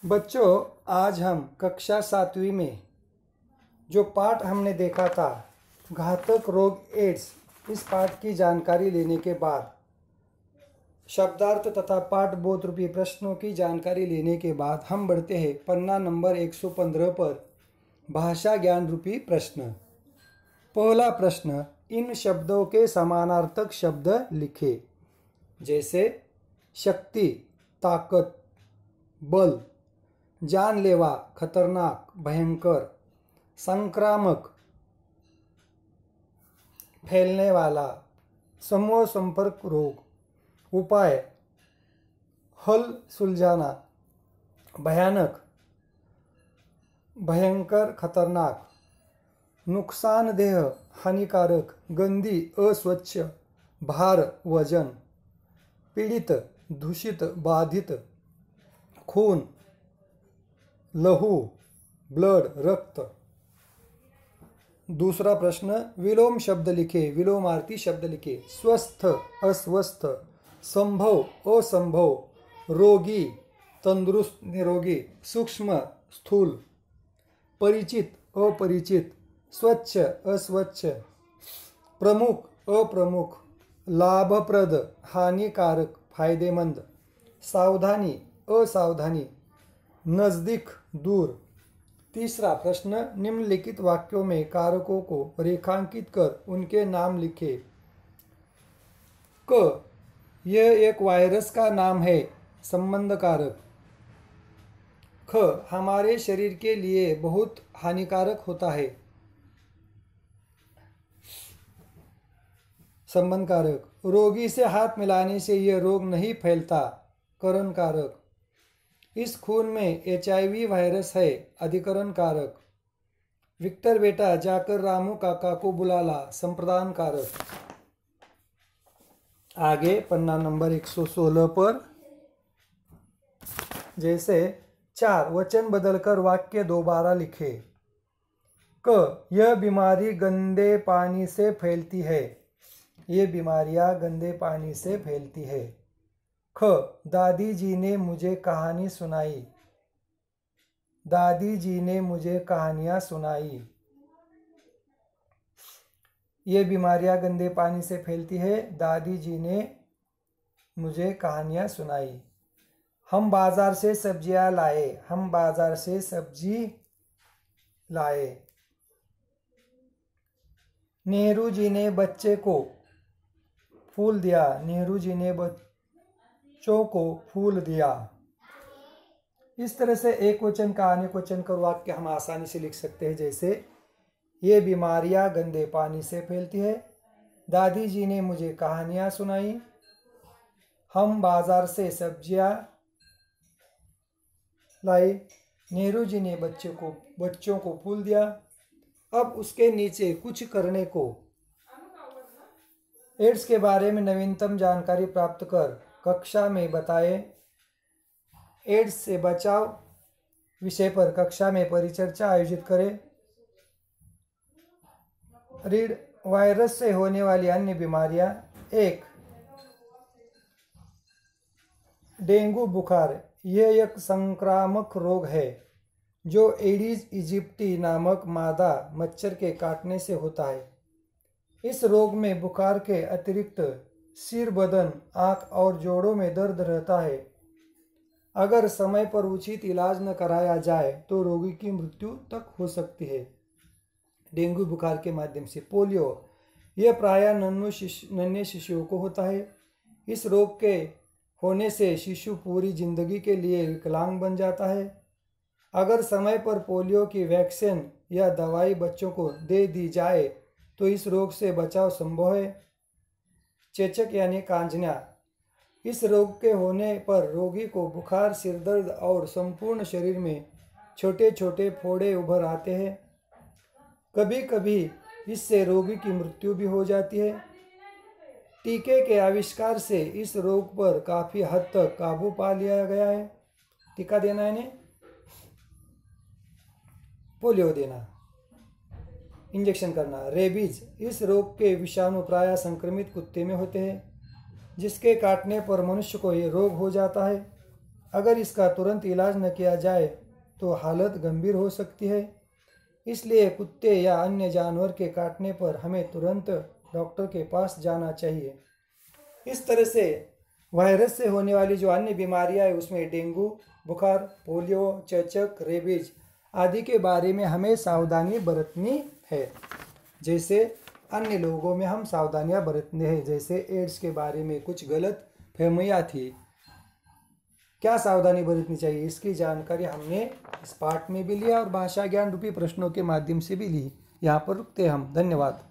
बच्चों, आज हम कक्षा 7वीं में जो पाठ हमने देखा था घातक रोग एड्स, इस पाठ की जानकारी लेने के बाद शब्दार्थ तथा पाठ बोध रूपी प्रश्नों की जानकारी लेने के बाद हम बढ़ते हैं पन्ना नंबर 115 पर भाषा ज्ञान रूपी प्रश्न। पहला प्रश्न, इन शब्दों के समानार्थक शब्द लिखे। जैसे शक्ति, ताकत, बल, जानलेवा, खतरनाक, भयंकर, संक्रामक, फैलने वाला, समूह संपर्क रोग, उपाय, हल सुलझाना, भयानक, भयंकर, खतरनाक, नुकसानदेह, हानिकारक, गंदी, अस्वच्छ, भार, वजन, पीड़ित, दूषित, बाधित, खून, लहू, ब्लड, रक्त। दूसरा प्रश्न, विलोम शब्द लिखे, विलोमार्थी शब्द लिखे। स्वस्थ, अस्वस्थ, संभव, असंभव, रोगी, तंदुरुस्त, निरोगी, सूक्ष्म, स्थूल, परिचित, अपरिचित, स्वच्छ, अस्वच्छ, प्रमुख, अप्रमुख, लाभप्रद, हानिकारक, फायदेमंद, सावधानी, असावधानी, नजदीक, दूर। तीसरा प्रश्न, निम्नलिखित वाक्यों में कारकों को रेखांकित कर उनके नाम लिखे। क, यह एक वायरस का नाम है, संबंध कारक। ख, हमारे शरीर के लिए बहुत हानिकारक होता है, संबंध कारक। रोगी से हाथ मिलाने से यह रोग नहीं फैलता, करण कारक। इस खून में HIV वायरस है, अधिकरण कारक। विक्टर बेटा जाकर रामू काका को बुला ला, संप्रदान कारक। आगे पन्ना नंबर 116 पर जैसे 4 वचन बदलकर वाक्य दोबारा लिखे। क, यह बीमारी गंदे पानी से फैलती है, ये बीमारियां गंदे पानी से फैलती है। ख, दादी जी ने मुझे कहानी सुनाई, दादी जी ने मुझे कहानियां सुनाई। ये बीमारियां गंदे पानी से फैलती है, दादी जी ने मुझे कहानियां सुनाई। हम बाजार से सब्जियां लाए, हम बाजार से सब्जी लाए। नेहरू जी ने बच्चे को फूल दिया, नेहरू जी ने बच्चों को फूल दिया। इस तरह से एक वचन का अनेक वचन कर वाक्य हम आसानी से लिख सकते हैं। जैसे ये बीमारियां गंदे पानी से फैलती है, दादी जी ने मुझे कहानियां सुनाई, हम बाजार से सब्जियां लाए, नेहरू जी ने बच्चों को फूल दिया। अब उसके नीचे कुछ करने को। एड्स के बारे में नवीनतम जानकारी प्राप्त कर कक्षा में बताए। एड्स से बचाव विषय पर कक्षा में परिचर्चा आयोजित करें। रीड, वायरस से होने वाली अन्य बीमारियां। 1, डेंगू बुखार, यह एक संक्रामक रोग है जो एडिस इजिप्टी नामक मादा मच्छर के काटने से होता है। इस रोग में बुखार के अतिरिक्त सिर, बदन, आंख और जोड़ों में दर्द रहता है। अगर समय पर उचित इलाज न कराया जाए तो रोगी की मृत्यु तक हो सकती है। डेंगू बुखार के माध्यम से। पोलियो, यह प्रायः नन्हे शिशुओं को होता है। इस रोग के होने से शिशु पूरी जिंदगी के लिए विकलांग बन जाता है। अगर समय पर पोलियो की वैक्सीन या दवाई बच्चों को दे दी जाए तो इस रोग से बचाव संभव है। चेचक यानी कांजनिया, इस रोग के होने पर रोगी को बुखार, सिरदर्द और संपूर्ण शरीर में छोटे छोटे फोड़े उभर आते हैं। कभी कभी इससे रोगी की मृत्यु भी हो जाती है। टीके के आविष्कार से इस रोग पर काफी हद तक काबू पा लिया गया है। टीका देना है इन्हें, पोलियो देना, इंजेक्शन करना। रेबीज, इस रोग के विषाणु प्रायः संक्रमित कुत्ते में होते हैं, जिसके काटने पर मनुष्य को ये रोग हो जाता है। अगर इसका तुरंत इलाज न किया जाए तो हालत गंभीर हो सकती है। इसलिए कुत्ते या अन्य जानवर के काटने पर हमें तुरंत डॉक्टर के पास जाना चाहिए। इस तरह से वायरस से होने वाली जो अन्य बीमारियां हैं उसमें डेंगू बुखार, पोलियो, चेचक, रेबीज आदि के बारे में हमें सावधानी बरतनी है। जैसे अन्य लोगों में हम सावधानियां बरतने हैं, जैसे एड्स के बारे में कुछ गलत फहमियाँ थी, क्या सावधानी बरतनी चाहिए, इसकी जानकारी हमने इस पाठ में भी लिया और भाषा ज्ञान रूपी प्रश्नों के माध्यम से भी ली। यहाँ पर रुकते हैं हम। धन्यवाद।